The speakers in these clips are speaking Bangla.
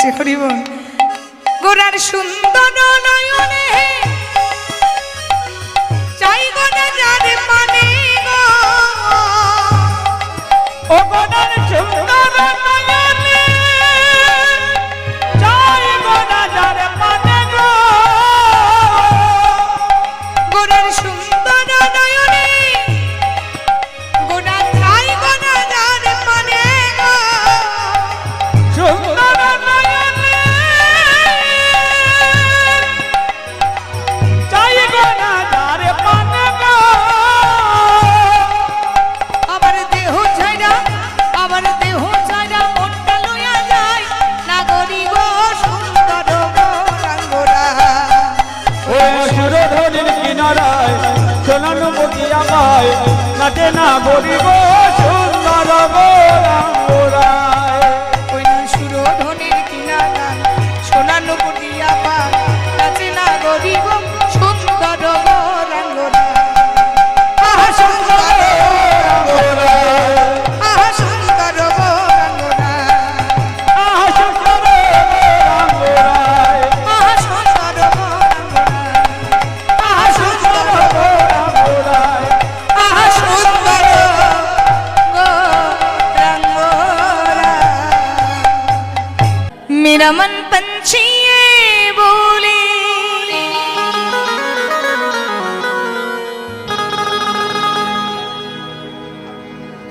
বলছে হরিবল গোরার সুন্দর নয়নে চাই গোনা যার মানে গো ও গোনার সুন্দর নয়নে চাই গোনা যার মানে গো গোরার সুন্দর নয়নে গোনা চাই গোনা যার মানে গো সুন্দর নয়নে চাই গোনা যার মানে গো আমার দেহ ছাইরা মনটা লইয়া যায় নাগরি গো সুন্দর গোরাঙ্গরা ও সুরধনির কিনারায় সোনানু বগিয়া গায় নাচে না গরিব সুন্দর গোরাঙ্গরায় ওই সুরধনির কিনারায় সোনানো পুটিয়া পা নাচে না গরিব সুন্দর গোরাঙ্গরা আহা সুন্দর আহা সুন্দর গোরাঙ্গরা আহা সুন্দর গোরাঙ্গরায় আহা সুন্দর গোরাঙ্গরা আহা সুন্দর গোরাঙ্গরায় আহা সুন্দর গোরাঙ্গরা मेरा मन पंछी ये बोले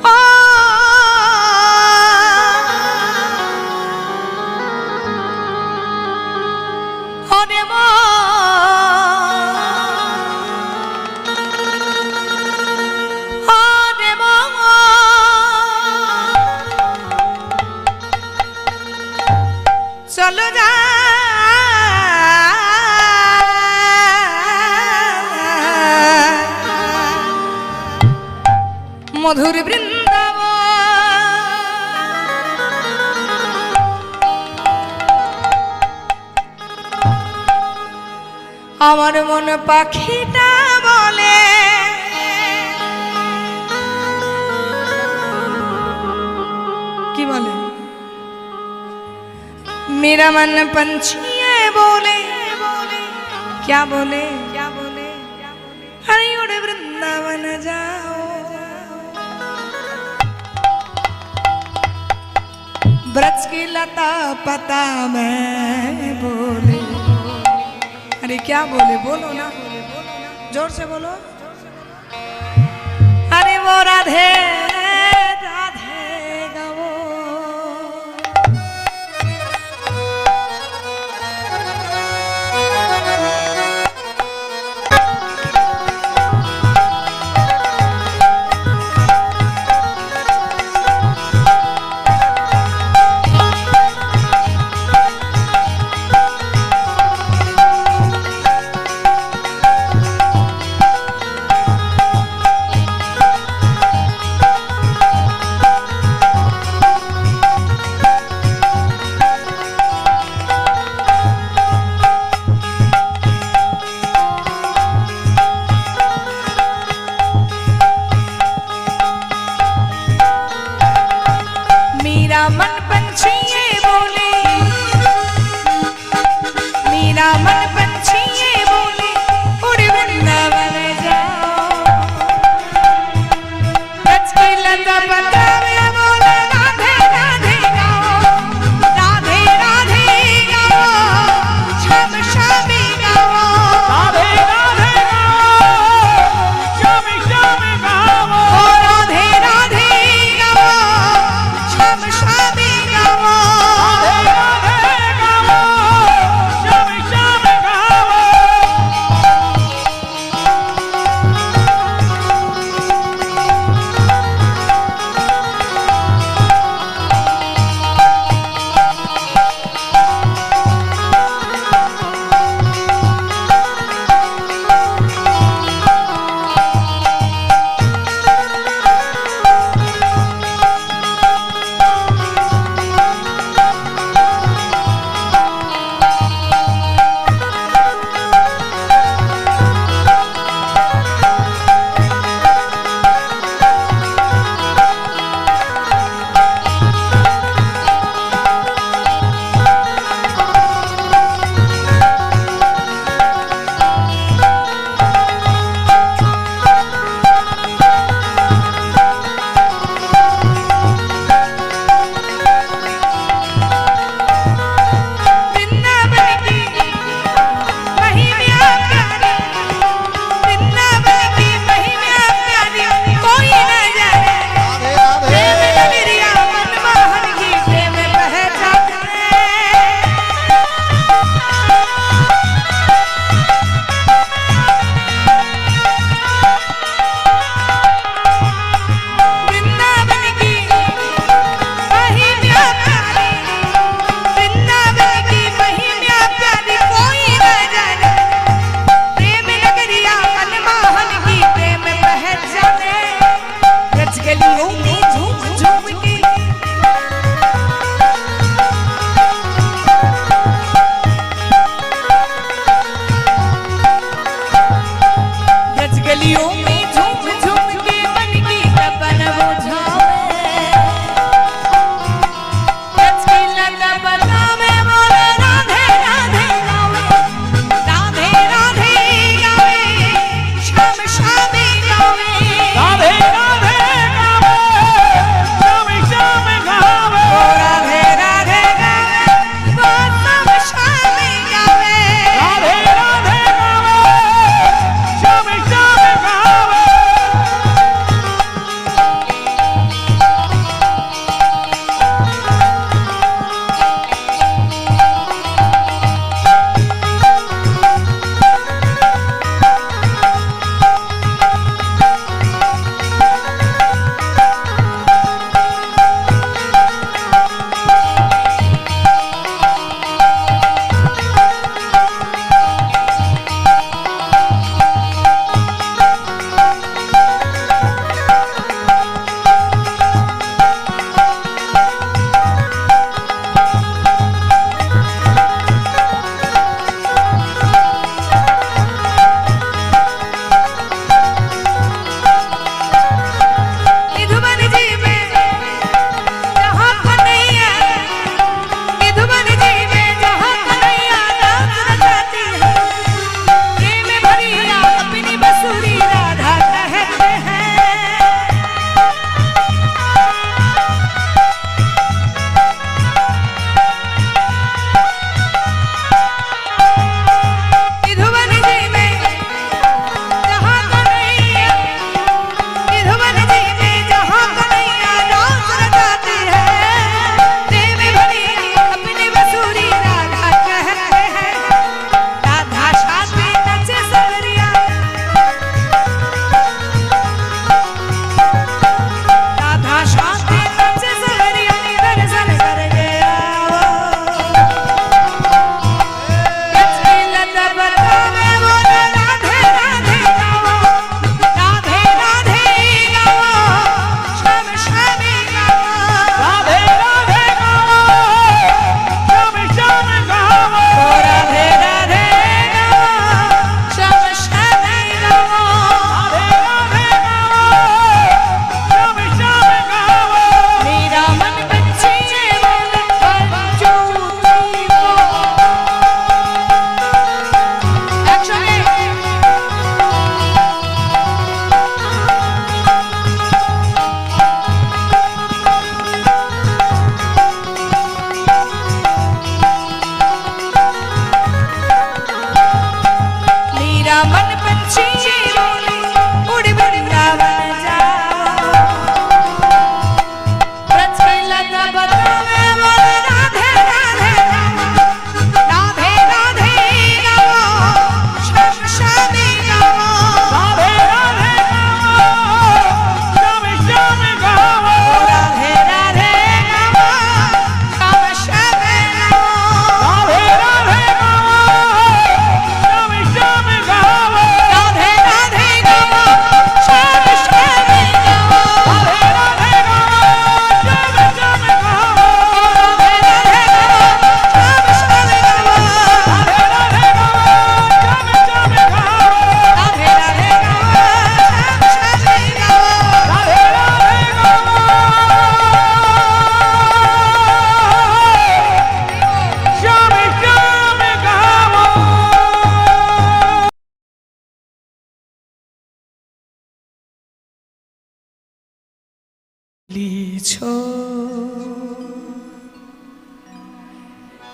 आ, अरे माँ अरे माँ চলো যা মধুর বৃন্দাবন আমার মন পাখিটা বলে কি বলে मेरा मन पंछी है बोले क्या बोले हरी उड़े वृंदावन जाओ ब्रज की लता पता मैं बोले अरे क्या बोले बोलो ना जोर से बोलो अरे वो राधे राधे गाओ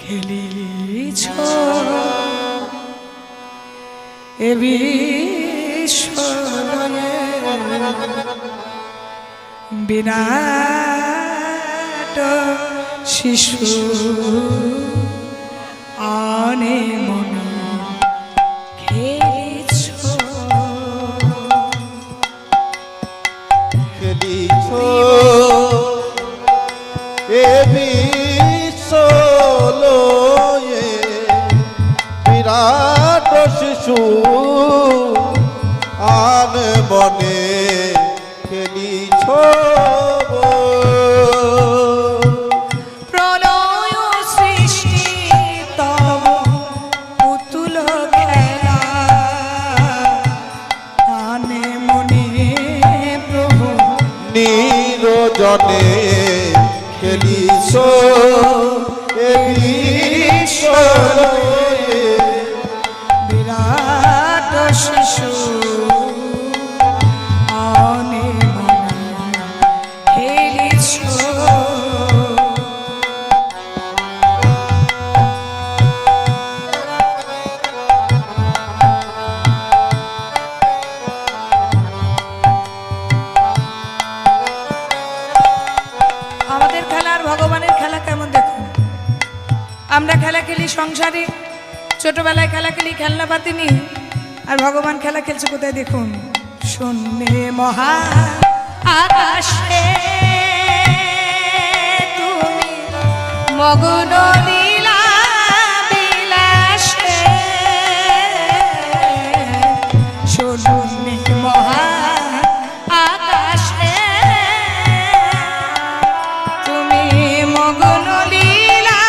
খেলিছ এ বিশ্বলয়ে বিরাট শিশু আনে মনে খেলিছ খেলিছ এ বিশ্বলয়ে বিরাট শিশু আন বনে খেলিছ প্রলয় সৃষ্টি তব পুতুল খেলা আনে মনে প্রভু নিরজনে খেলিছ এ বিশ্বলয়ে বিরাট শিশু আনে মনে খেলিছ আমাদের খেলা আর ভগবানের খেলা কেমন দেখুন। আমরা খেলা খেলি সংসারে, ছোটবেলায় খেলা খেলি খেলনাপাতি নিয়ে, আর ভগবান খেলা খেলছে কোথায় দেখুন, শূন্যে মহা আকাশে তুমি মগ্ন লীলা বিলাসে, শূন্যে মহা আকাশে তুমি মগ্ন লীলা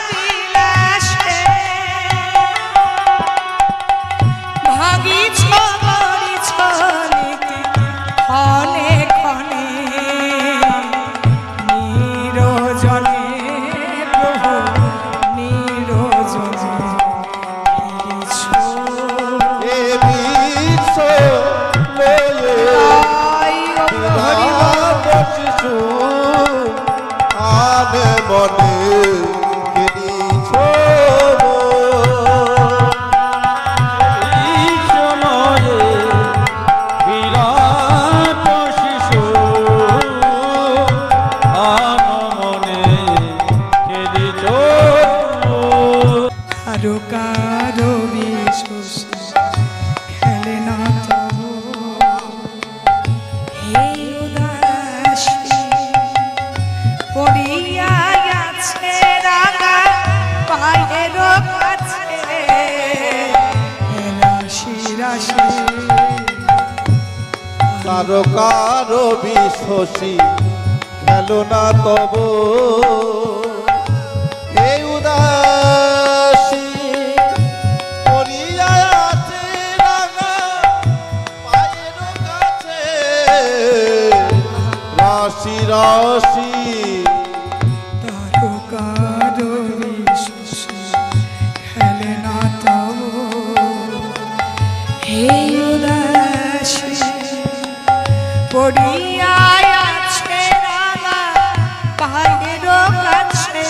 বিলাসে, ভাগিছ করিছ নীতি ক্ষণে ক্ষণে নিরজনে প্রভু নিরজনে খেলিছ এ বিশ্বলয়ে আই ও হরি বিরাট শিশু আন বনে খেলিছ সময়ে বিরাট শিশু আনমনে খেলিছ কারো কারো বিশ্বস খেলে না তবু হে উদাসী পড়িয়া আছে রাঙা পায়ের কাছে রাশি রাশি কারো কারো বিশ্বসী খেলো না তব এই উদাসী পড়িয়া আছে রাঙা পায়ের কাছে রাশি রাশি কারো কারো বিশ্বস খেলে না তবু হে উদাসী পড়িয়া আছে রাঙা পায়ের কাছে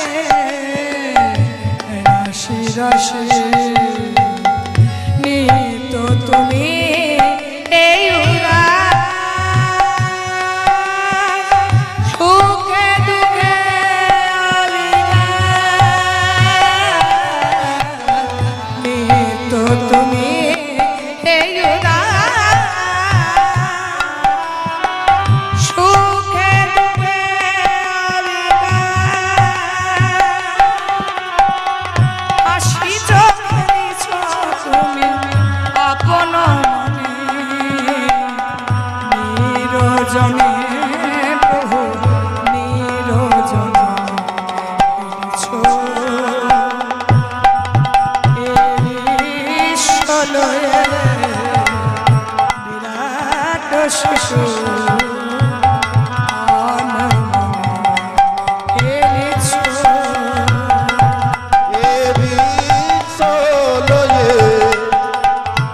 রাশি রাশি নিত তুমি এই উদাস সুখে দুঃখে নিত তুমি এই উদাস সুখে দুঃখে হাসি চোখেছ তুমি আপন মনে নিরজনে প্রভু নিরজনে বিশ্বলয়ে বিরাট শিশু এ বিশ্বলয়ে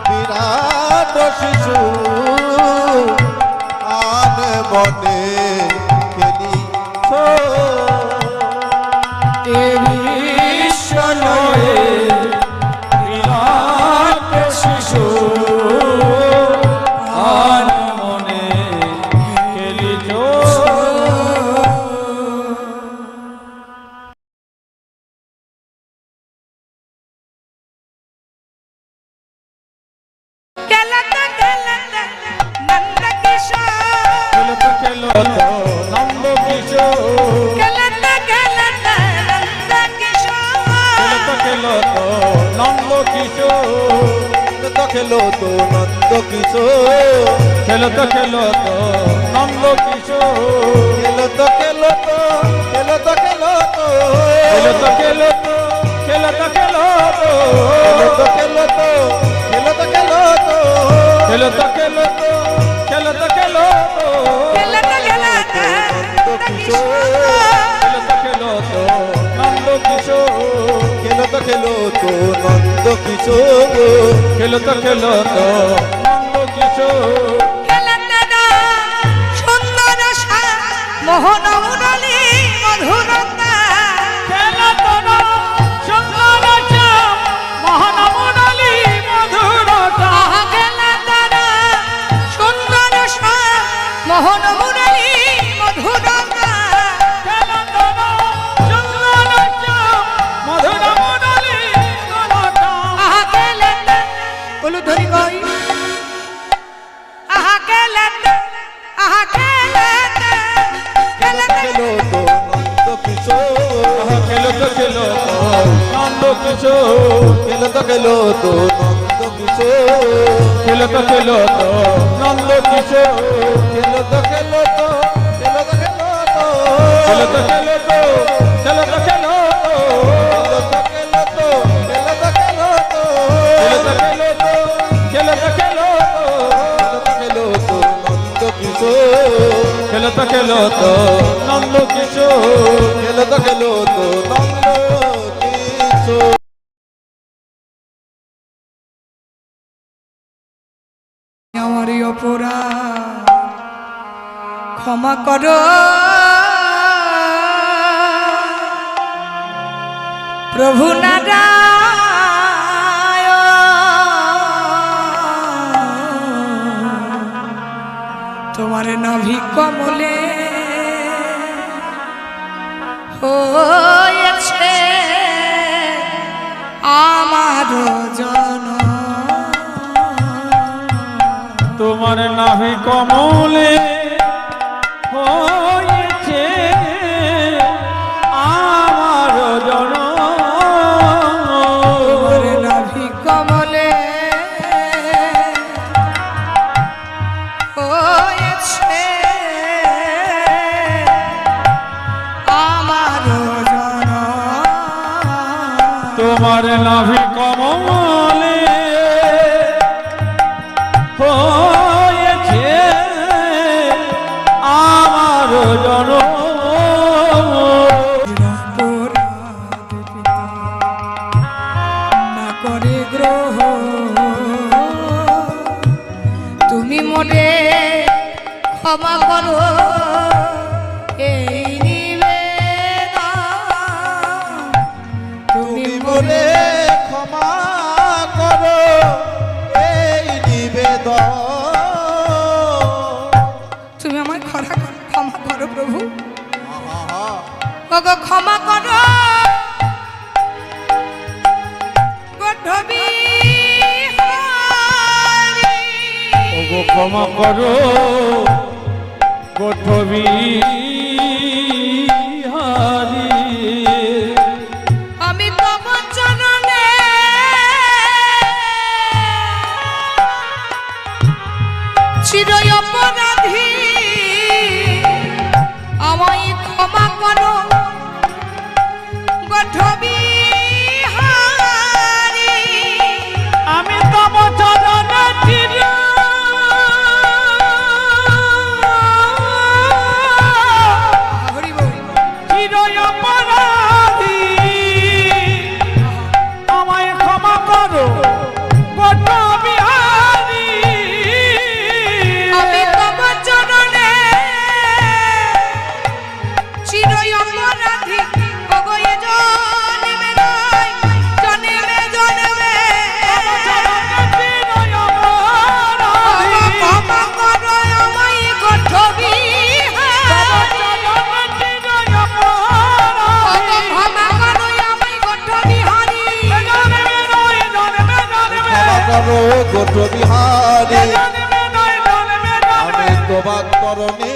বিরাট শিশু আন বনে খেলি বিশ্বনয়ে বিরাট শিশু আর মনে খেলিছ খেলাতে খেলাতে নন্দ কিশোর খেলতে খেলতে নন্দ কিশোর খেলাতে খেলাতে নন্দ কিশোর খেলতে খেলতে নন্দ কিশোর তো খেলো তো নন্দ কিশোর খেলতে খেলতে নন্দ কিশোর খেলো তো খেলো তো খেলো তো খেলো তো খেলতে খেলতে খেলতে খেলতে খেলো তো খেলো তো খেলো তো খেলো তো খেলতে খেলতে খেলতে খেলতে খেলাতে খেলাতে তো কিশোর খেলতে খেলতে নন্দ কিশোর খেলো তো খেলো তো নন্দ কিশোর খেলতে খেলতে নন্দ কিশোর খেলাতে না সুন্দর সা মোহন মুরলী মধুরতা খেলতে না সুন্দর চাম মহান মুরলী মধুরতা আহা খেলাতে না সুন্দর সা মোহন মুরলী মধুরতা খেলতে না সুন্দর চাম মধুর মুরলী মধুরতা আহা খেলাতে বলু ধরি কই আহা খেলাতে খেলাতে খেলো তো নন্দ কিশোর খেলতে খেলতে নন্দ কিশোর খেলো তো খেলো তো নন্দ কিশোর খেলতে খেলতে নন্দ কিশোর খেলো তো খেলো তো খেলো তো খেলো তো খেলতে খেলতে খেলতে খেলতে খেলো তো খেলো তো খেলো তো খেলো তো খেলতে খেলতে খেলতে খেলতে খেলো তো নন্দ কিশোর খেলতে খেলতে নন্দ কিশোর খেলো তো খেলো তো নন্দ কিশোর আমারই অপরাধ ক্ষমা করো প্রভু নারায়ণ তোমার নাভি কমলে হয়েছে আমার জন তোমার নাভি কমলে হয়েছে আমার জন তোমার নাভি কমলে হয়েছে আমার জন তোমার নাভি কমলে হয়েছে আমার জন না করে গ্রহ তুমি মনে ক্ষমা করো এই নিবেদন তুমি বলে ক্ষমা করো এই নিবেদন তুমি আমায় ক্ষমা করো প্রভু ওগো ক্ষমা করো গর্ধবী ওগো ক্ষমা করো গোঠবি হারি আমি তোমার চরণে চির অপরাধী আমায় ক্ষমা করো গর্ধবী আমি তব চরণে চির করো গোট বিহারী আমি তোমার করণে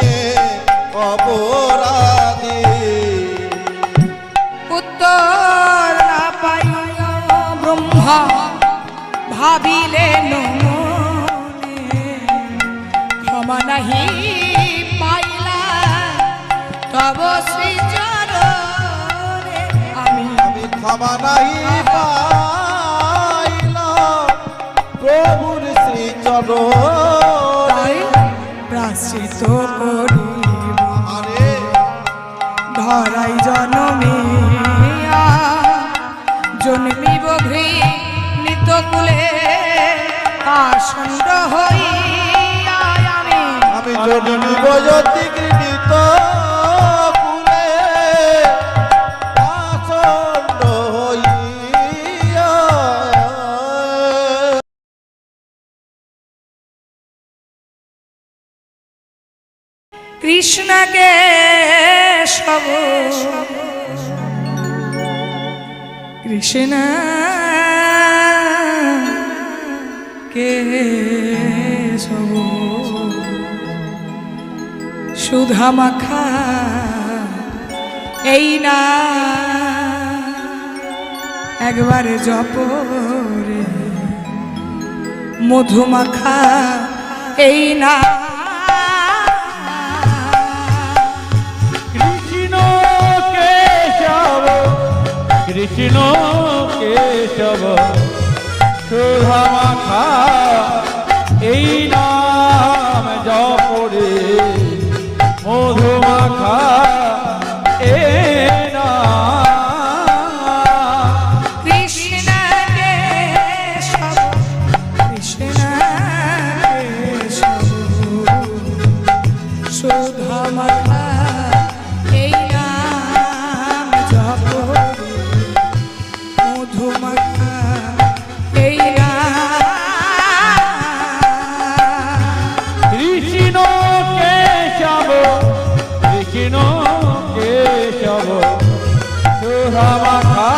অপরাধী উত্তর না পাইয়া ব্রহ্মা ভাবিলেন মনে, ক্ষমা নাহি পাইলা তব শ্রীচরণে। আমি ক্ষমা নাহি পাইলাম প্রভুর শ্রীচরণ তাই প্রাশ্চিত করিব আরে ধরাই জনমিয়া জন্মিব ঘৃণিত কুলে পাষণ্ড হইয়া আমি জন্মিব যদি গৃহীত কুলে পাষণ্ড হইয়া। কৃষ্ণকে সব কৃষ্ণ কে সব সুধা মাখা এই না একবারে জপরে মধু মাখা এই না কৃষ্ণ কেশব সুধা মাখা এই নাম জপরে মধু মাখা এ কৃষ্ণ কেশব কৃষ্ণ কেশব সুধা মাখা এই নাম জপ মধু মাখা এই কৃষ্ণ কেশব কৃষ্ণ কেশব সুধা মাখা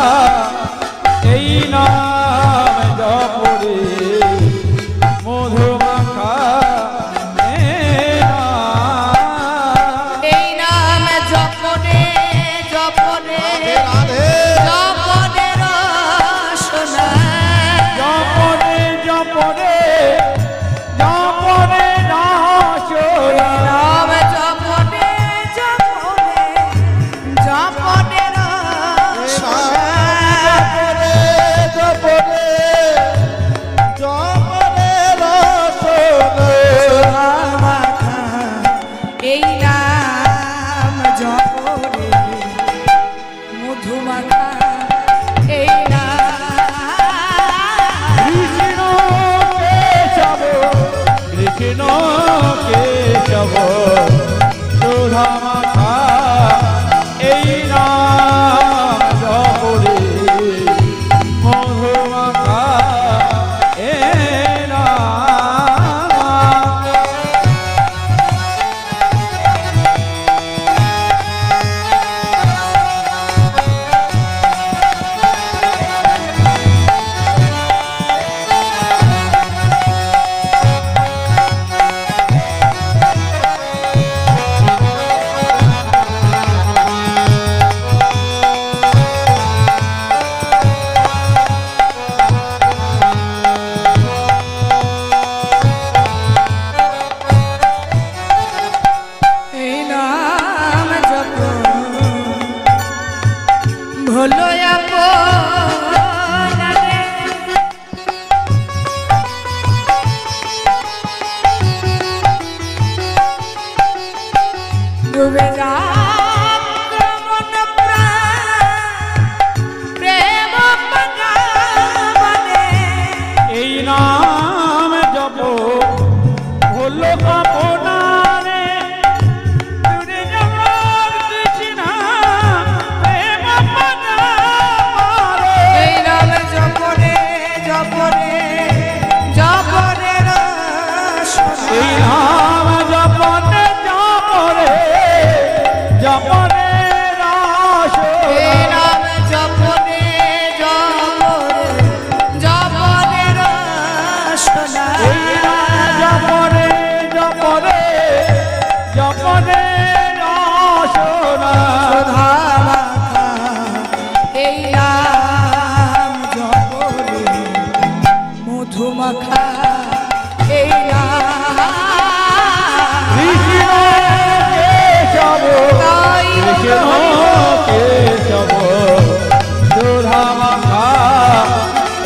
এই নাম জপরে মধু মাখা এই নাম জপনে জপনে রাধে জপনে রসনা জপরে জপরে জপরে নাচরা নাম জপনে জপনে জপনে রসনা জপরে জপরে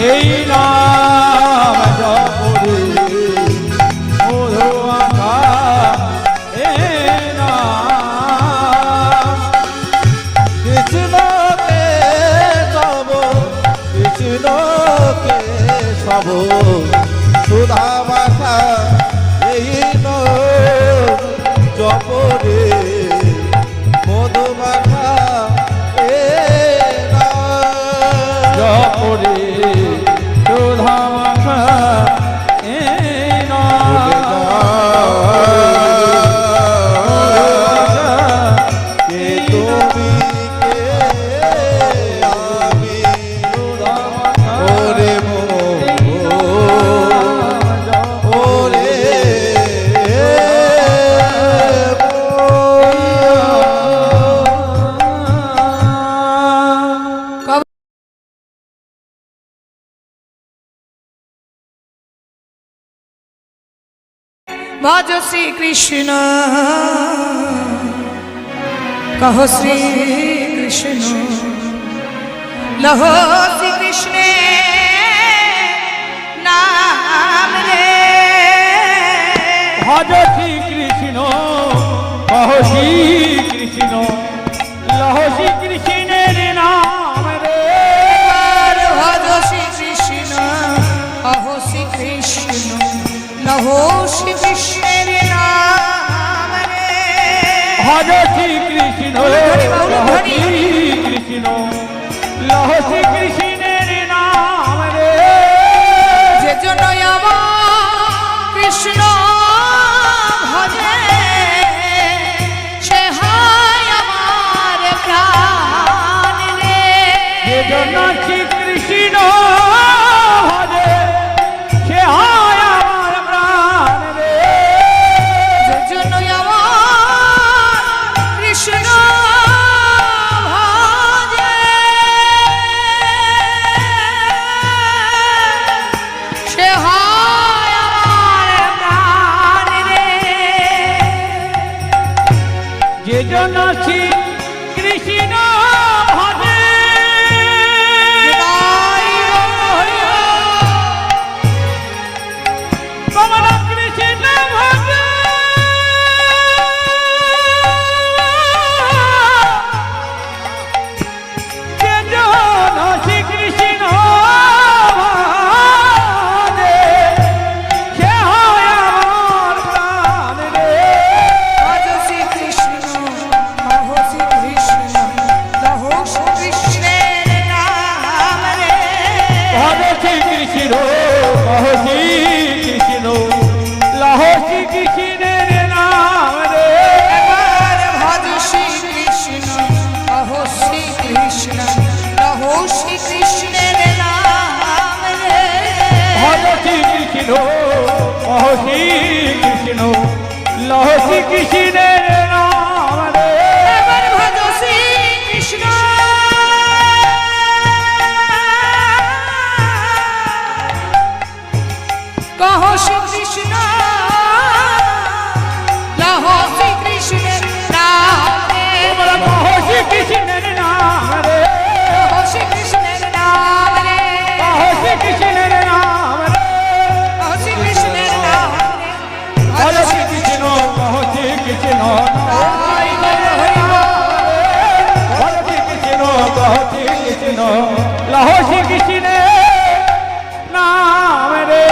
এই নাম জপরে মধু মাখা এই নাম কৃষ্ণকে সব কৃষ্ণকে সব সুধা মাখা এই জপরে মধু মাখা জপরে সুধা মাখা এই কে তুমি কে আমি ওরে ওরে ভজ শ্রী কৃষ্ণ কহ শ্রী কৃষ্ণ লহ শ্রী কৃষ্ণ নাম রে ভজ শ্রী কৃষ্ণ কহ শ্রী কৃষ্ণ লহ শ্রী কৃষ্ণের নাম রে ভজ শ্রী কৃষ্ণ কহ শ্রী কৃষ্ণ লহ শ্রী কৃষ্ণের নাম রে ভজ শ্রী কৃষ্ণ লহ শ্রী কৃষ্ণ লহ শ্রী কৃষ্ণের নাম রে যে জন্য আমার কৃষ্ণ ভজে সে হয় আমার প্রাণ রে যে জন্য শ্রী কৃষ্ণ ভজে সে হয় আমার প্রাণ রে যে জন্য আমার কৃষ্ণ ভজে সে হয় আমার প্রাণ রে যে জন্য শ্রী কৃষ্ণ ভজে কমল কৃষ্ণ ভজে যে জন্য শ্রী কৃষ্ণ ভজে সে হয় আমার প্রাণ রে ভজ শ্রী কৃষ্ণ কহ শ্রী কৃষ্ণ লহ শ্রী কৃষ্ণের নাম রে ভজ শ্রী কৃষ্ণ কহ শ্রী কৃষ্ণ লহ শ্রী কৃষ্ণের নাম রে এবার ভজ শ্রী কৃষ্ণ কহ শ্রী কৃষ্ণ লহ শ্রী কৃষ্ণের নাম রে ভজ শ্রী কৃষ্ণ কহ শ্রী কৃষ্ণ লহ শ্রী কৃষ্ণের নাম রে এবার ভজ শ্রী কৃষ্ণ কহ শ্রী কৃষ্ণ লহ শ্রী কৃষ্ণের নাম রে কহ শ্রী কৃষ্ণের নাম রে কহ শ্রী কৃষ্ণের নাম রে কহ শ্রী কৃষ্ণের নাম রে কহ শ্রী কৃষ্ণের নাম রে ভজ শ্রী কৃষ্ণ কহ শ্রী কৃষ্ণ হরি বল হরি বল ভজ শ্রী কৃষ্ণ কহ শ্রী কৃষ্ণ লহ শ্রী কৃষ্ণের নাম রে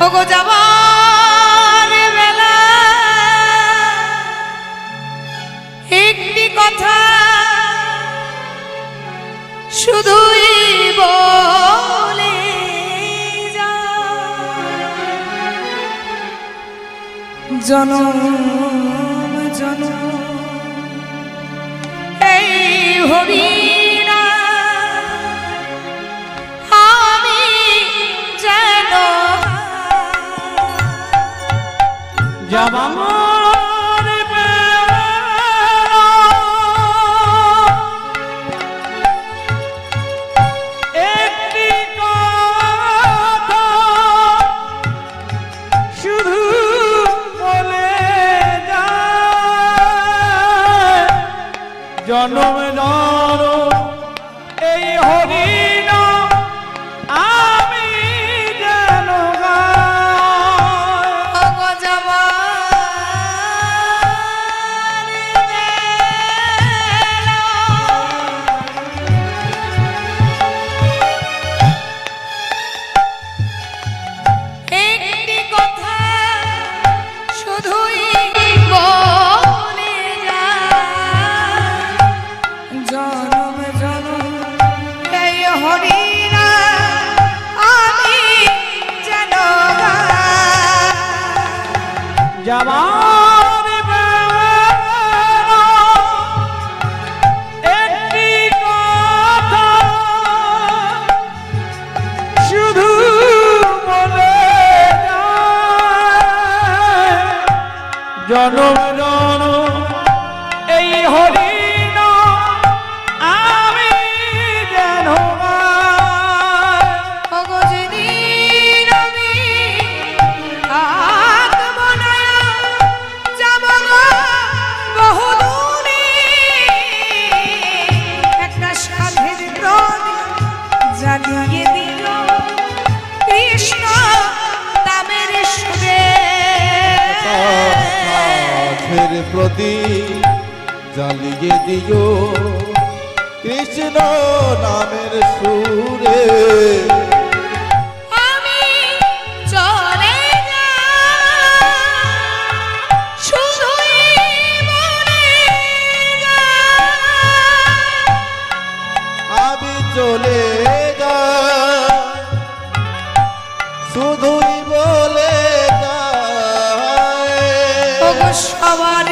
ওগো যাবার বেলা একটি কথা শুধুই বলে যা জনম জনম এই হবি না আমি যেন জবানের বেলা একটি কথা শুধু বলে যায় জনম জনম এই হরি নাম আমি যেন গাই। ওগো জবান বেলা, একটি কথা শুধুই বলে যায়, জনম জনম এই হরি নাম আমি যেন গাই। জবান বেলা একটি কথা শুধু বলে যায়, জনম জনম এই হরি নাম আমি যেন গাই। ওগো যেদিন আমি আত্মনায়া যাব গো বহুদূরে, একটা সাধের প্রাণ জ্বালিয়ে দিল কৃষ্ণ নামের সুরে। সাধের প্রদীপ জ্বালিয়ে দিও কৃষ্ণ নামের সুরে। আমি চলে যাই শুধুই মনে যায়। আমি চলে যাই শুধুই বলে যাই। ওগো সবার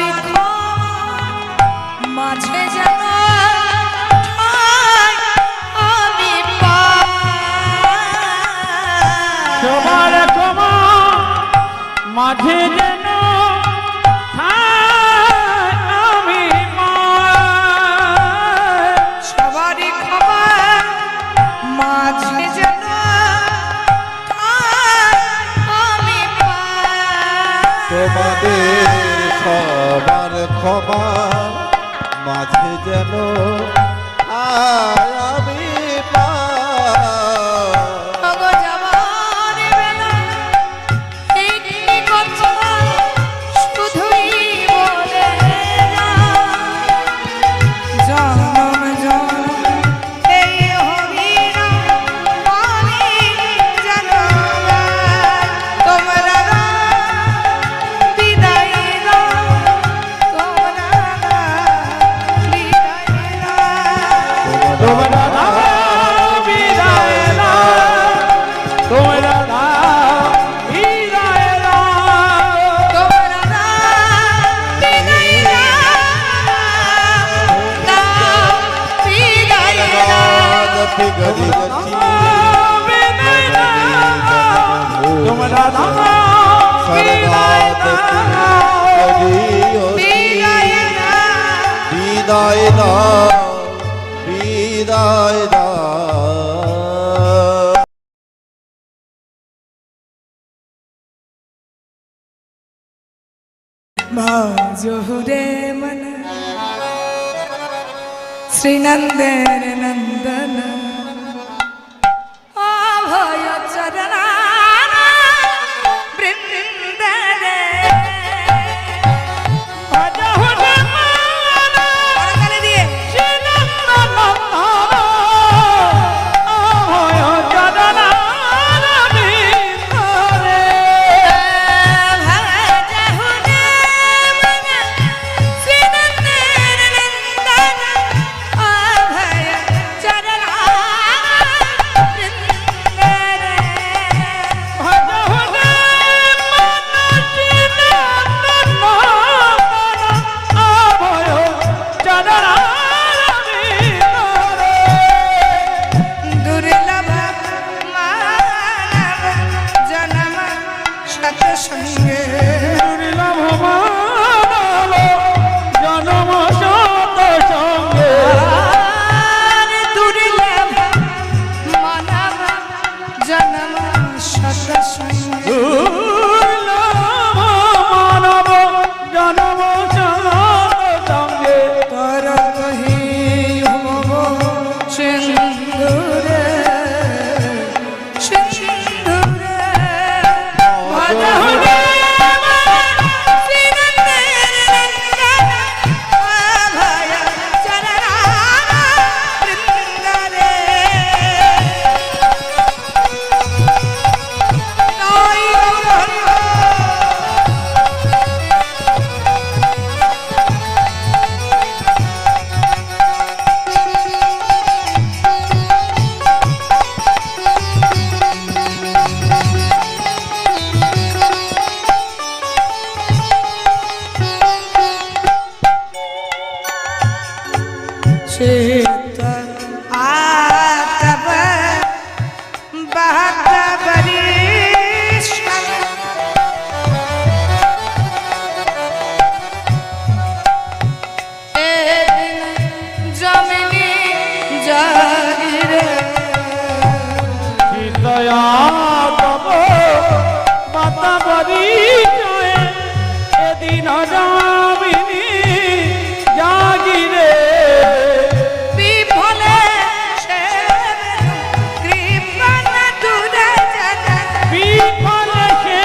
মাঝে যেন ঠাঁই আমি পাই। সবার ক্ষমা মাঝে যেন ঠাঁই আমি পাই। সবারই খবর মাঝে যেন ঠাঁই আমি পাই। তোমাদের সবার ক্ষমা মাঝে যেন আমি পাই। ওগো জবান বেলা একটি কথা শুধুই বলে যায়, জনম জনম এই হরি নাম আমি যেন গাই। তোমরা বিদায় দাও, তোমরা বিদায় দাও। তোমরা দাও বিদায় দাও, তোমরা দাও বিদায় দাও। তোমরা বিদায় দাও, বিদায় দাও। পিগরি গছি বিদায় দাও, তোমরা দাও বিদায় দাও। বিদায় দাও। বিদায় দাও বিদায় দাও। জহুরে মন শ্রীনন্দের নন্দন অভয় চরণ বৃন্দরে। করতালি দিয়ে শ্রীনন্দের নন্দন অভয় চরণ सीता आतब बहतबरी जमिनी जागिरे দয়া তব মাতা পরিচয় এদিন জামিনী জাগিরে বিফলে সে কৃপণ দূরে জানা বিফলে সে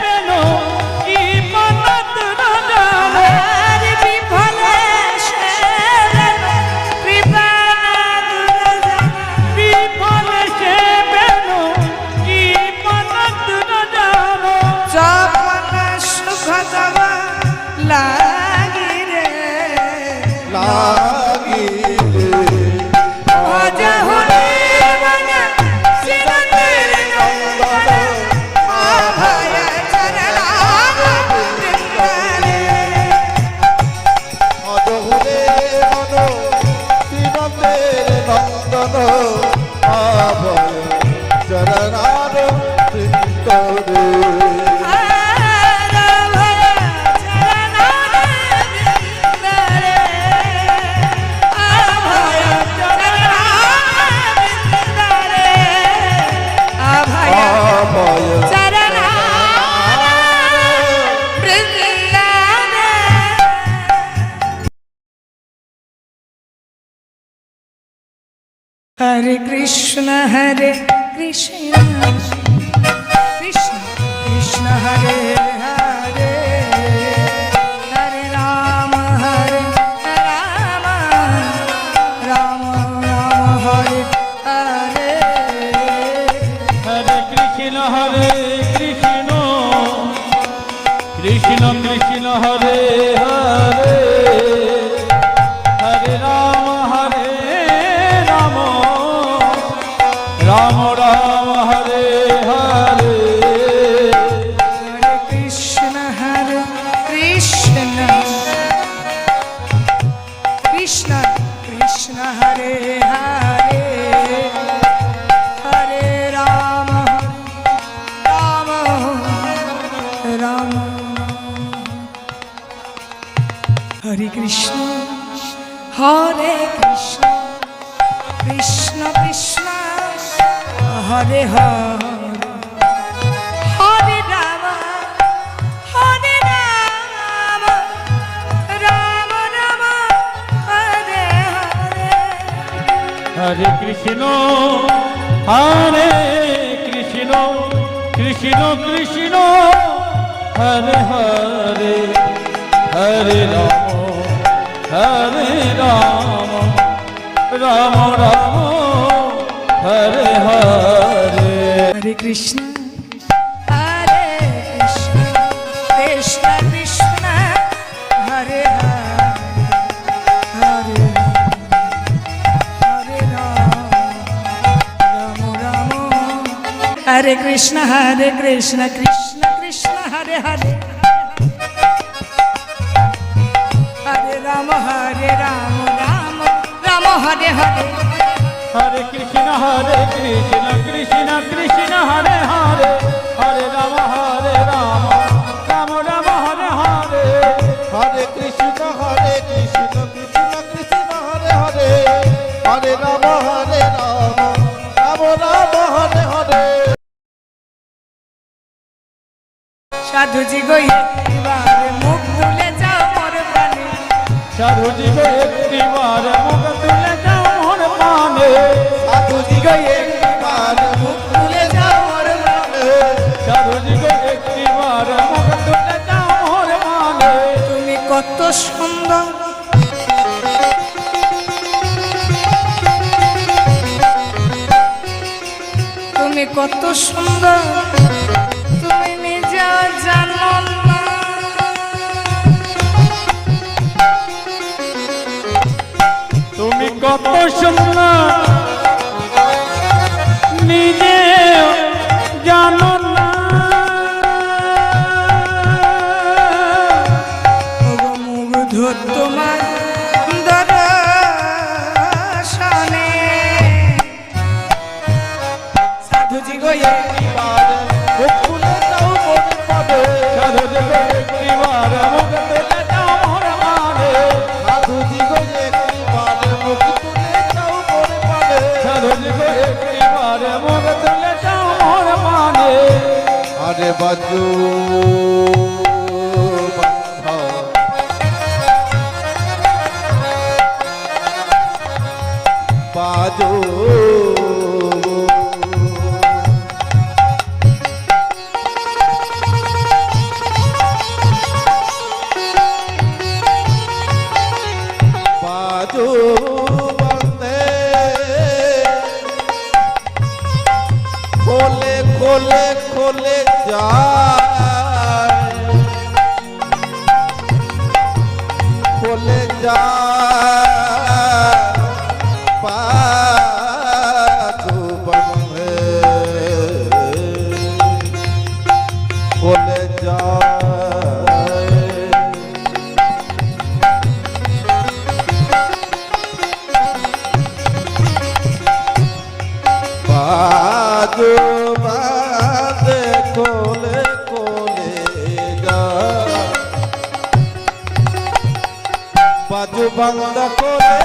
পেল কি মনত জানো আর বিফলে সে কৃপণ দূরে জানা বিফলে সে পেল কি মনত জানো যপন সুখ তব লাগিরে লাগিলে ভজহুরে মন শিবনের নন্দন অভয় চরণাম বৃন্দারে অজহুরে মন শ্রীনন্দের নন্দন আভয় চরণার বৃন্দরে আর অভয় চরণাম বৃন্দারে অভয় চরণাম বৃন্দারে অভয় আভয় চরণাম বৃন্দারে हरे कृष्ण कृष्ण कृष्ण हरे हरे हरे राम राम राम हरे हरे হরে কৃষ্ণ কৃষ্ণ কৃষ্ণ হরে হরে হরে রাম রাম রাম রাম হরে হরে हरे कृष्ण कृष्ण कृष्ण कृष्ण हरे हरे हरे राम राम राम हरे कृष्ण कृष्ण कृष्ण हरे हरे हरे राम राम राम हरे हरे হরে কৃষ্ণ হরে কৃষ্ণ কৃষ্ণ কৃষ্ণ হরে হরে হরে রাম রাম রাম হরে হরে हरे कृष्ण कृष्ण कृष्ण हरे हरे हरे हरे राम राम हरे कृष्ण कृष्ण कृष्ण हरे हरे हरे राम राम राम हरे हरे हरे कृष्ण कृष्ण कृष्ण हरे हरे हरे राम राम राम राम हरे हरे हरे कृष्ण कृष्ण कृष्ण हरे हरे हरे राम राम राम हरे हरे साधु जी गो बारे मुख तुले जाओ मोर प्राणे साधु जी को एक बार मुख तुले जाओ मोर पाने साधु जी गए बार मुख तुले जाओ मोर प्राणे साधु जी को एक बार मुख तुले जाओ मोर पाने তুমি কত সুন্দর তুমি কত সুন্দর তুমি নিজে জানো না তুমি কত সুন্দর নিজে জানো না মুগ্ধ তোমার দরদ রে বাজু বান্ধা বাজু বাজু বান্ধে খোলে খোলে খোলে যায় খোলে যায় বাজু বান্ধে খোলে যায় बाजू बांधे कोले कोले जा बाजू बांधा कोले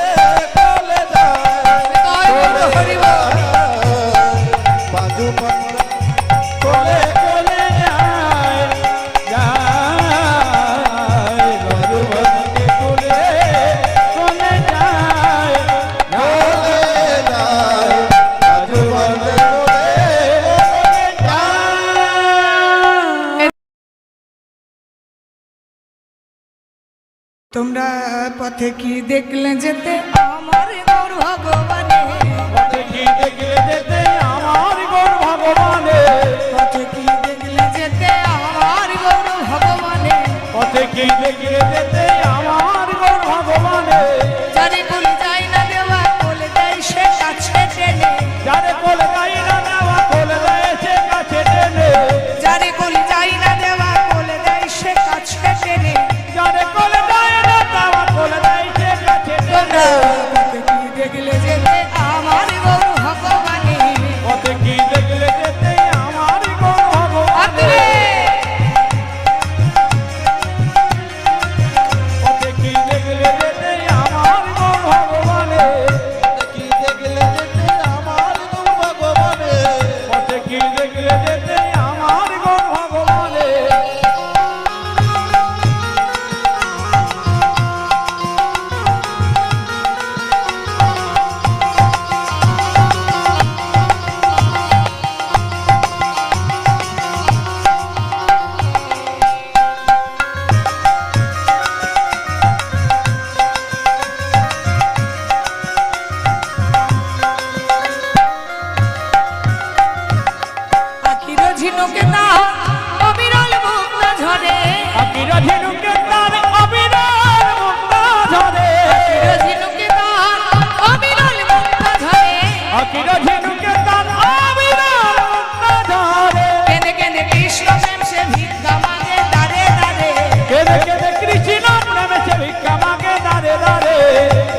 कोले जा बाजू बांधा कोले कोले जाए जाए बाजू बांधे कोले कोले जाए कोले जाए बाजू बांधे তোমরা পথে কি দেখলে যেতে আমার গৌর ভগবানে পথে কি দেখলে যেতে আমার গৌর ভগবানে পথে কি দেখলে যেতে আমার গৌর ভগবানে পথে কি দেখলে যেতে আমার গৌর ভগবানে যারে কোলে যাই না দেওয়া কোলে দেয় সে কাছে টেনে যারে কোলে যাই না দেওয়া কোলে দেয় সে কাছে টেনে যারে কোলে যাই না দেওয়া কোলে দেয় সে কাছে টেনে যারে কোলে যায় না দেওয়া কোলে দেয় সে কাছে তোমরা টেনে পথে কি দেখলে যেতে আমার গৌর ভগবানে পথে কি দেখলে যেতে আমার গৌর ভগবানে পথে কি দেখলে যেতে আমার গৌর ভগবানে কি দেখলে যেতে আমার ভগবানে পথে কি দেখলে যেতে আমার গৌর ভগবানে আখির ঝিনুকে না অবিরল মুক্ত ঝরে আকিরা ঝিনুকে তার অবিরাম মুক্ত ঝরে আখির ঝিনুকে না অবিরল মুক্ত ঝরে আকিরা ঝিনুকে তার অবিরাম মুক্ত ঝরে কেঁদে কেঁদে কৃষ্ণ প্রেম সে ভিক্ষা মাগে দাঁড়ে দাঁড়ে কেঁদে কেঁদে কৃষ্ণ প্রেমে সে ভিক্ষা মাগে দাঁড়ে দাঁড়ে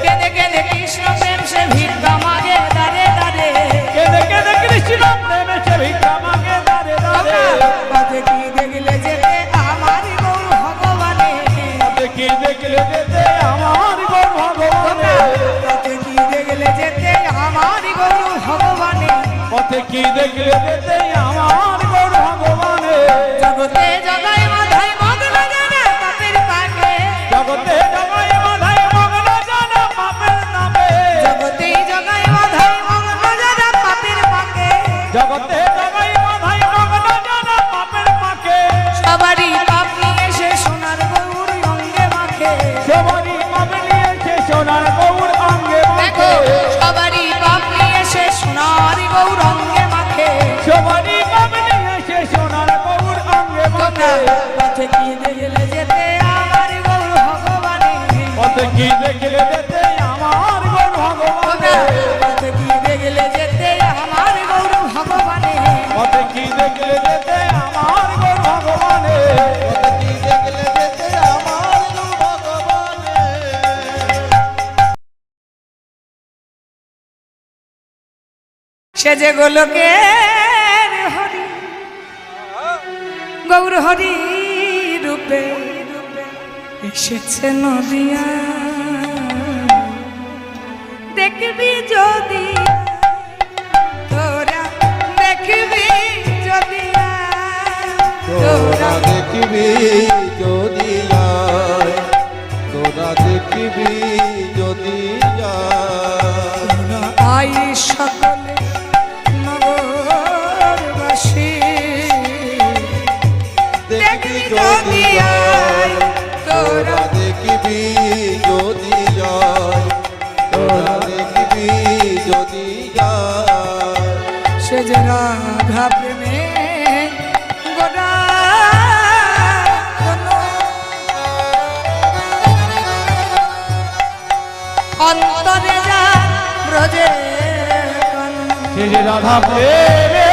কেঁদে কেঁদে কৃষ্ণ প্রেম সে ভিক্ষা মাগে দাঁড়ে দাঁড়ে কেঁদে কেঁদে কৃষ্ণ প্রেমে সে ভিক্ষা মাগে দাঁড়ে দাঁড়ে পথে কি দেখলে যেতে আমার গৌর ভগবানে পথে কি দেখলে যেতে আমার গৌর ভগবানে পথে কি দেখলে যেতে আমার গৌর ভগবানে পথে কি দেখলে যেতে আমার গৌর ভগবানে জগতে জগাই মাধাই মগ্ন জানা পাপের পাকে জগতে জগায় মাধায় মগ্ন জানা পাপের নামে জগতে জগাই মাধাই মগ্ন জানা পাপের পাকে জগতে জগায় মাধায় মগ্ন জানা পাপের পাকে সবারই পাপ নিয়ে সে সোনার গৌর অঙ্গে মাখে সবারই পাপ নিয়েছে সোনার গৌর অঙ্গে দেখো মাখে সবারই পাপ নিয়ে সে সোনার গৌর অঙ্গে মাখে সবারই পাপ নিয়েছে সোনার গৌর অঙ্গে তোমরা মাখে পথে কি দেখলে যেতে আমার গৌর ভগবানে পথে কি দেখলে যেতে আমার গৌর ভগবানে পথে কি দেখলে যেতে আমার গৌর ভগবানে পথে কি দেখলে যেতে আমার গৌর ভগবানে কি দেখলে যেতে আমার ভগবানে সে যে গোলকের হরি গৌর হরি রূপে এসেছে নদিয়া দেখবি যদি তোরা দেখবি যদি দেখিবি যদি আয়, তোরা দেখিবি যদি আয়। আই সকলে নগরবাসী দেখবি যদি আয়, তোরা দেখিবি যদি আয়, তোরা দেখিবি যদি আয়। সে যে রাধা প্রেমে গোড়া অন্তরে যা ব্রজে সে যে রাধা প্রেমে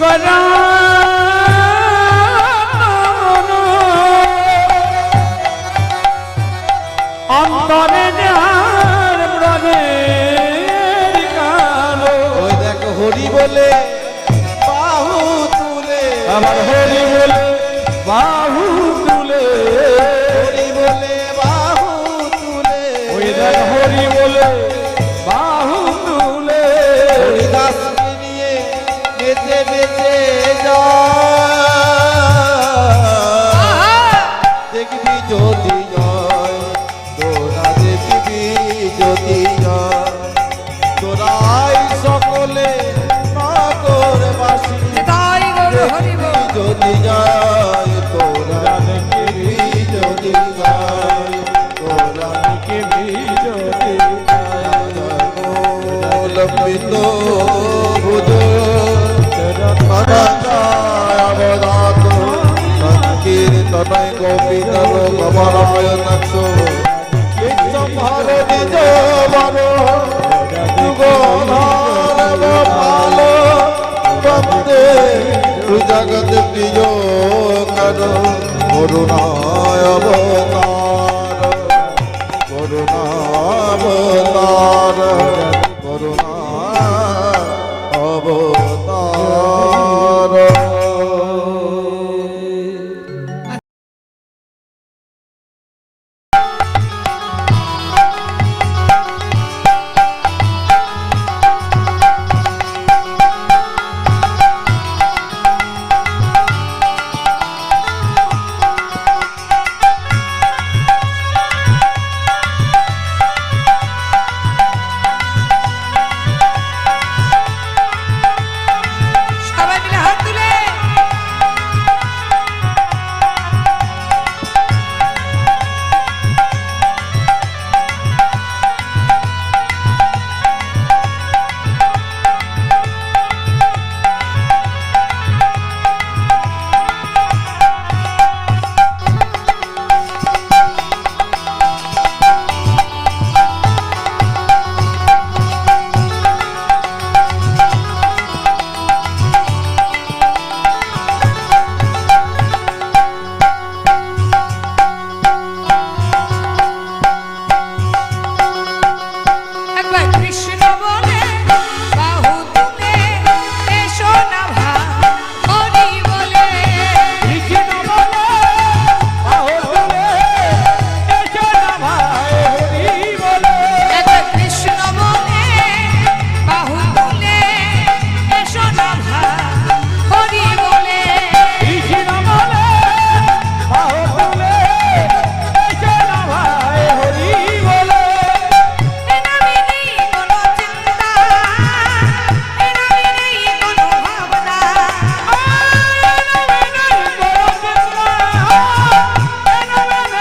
গড়া অন্তরে যার ব্রজের কালো। ওই দেখ হরি বলে বাহু তুলে, আবার হরি বলে বাহু তুলে, হরি বলে বাহু তুলে, ওই দেখ হরি বলে বাহু তুলে। হরিদাসকে নিয়ে বেঁচে বেঁচে যায়। দেখবি যদি যায়, তোরা দেখবি যদি যায়, তোরাই সকলে নগরবাসী। তাই গৌর হরিব যদি যায়, তোরা দেখবি যদি যায়, তোরা দেখবি যদি যায়। লম্বিত ভুজ অবদাত সংকীর্তনয় গোপীতর গমরায় নক্ষ বিশ্বম্ভর নিজ বর যুগধর গোপাল বন্দে জগৎ প্রিয় কর করুণায় অবতার করুণাবতার।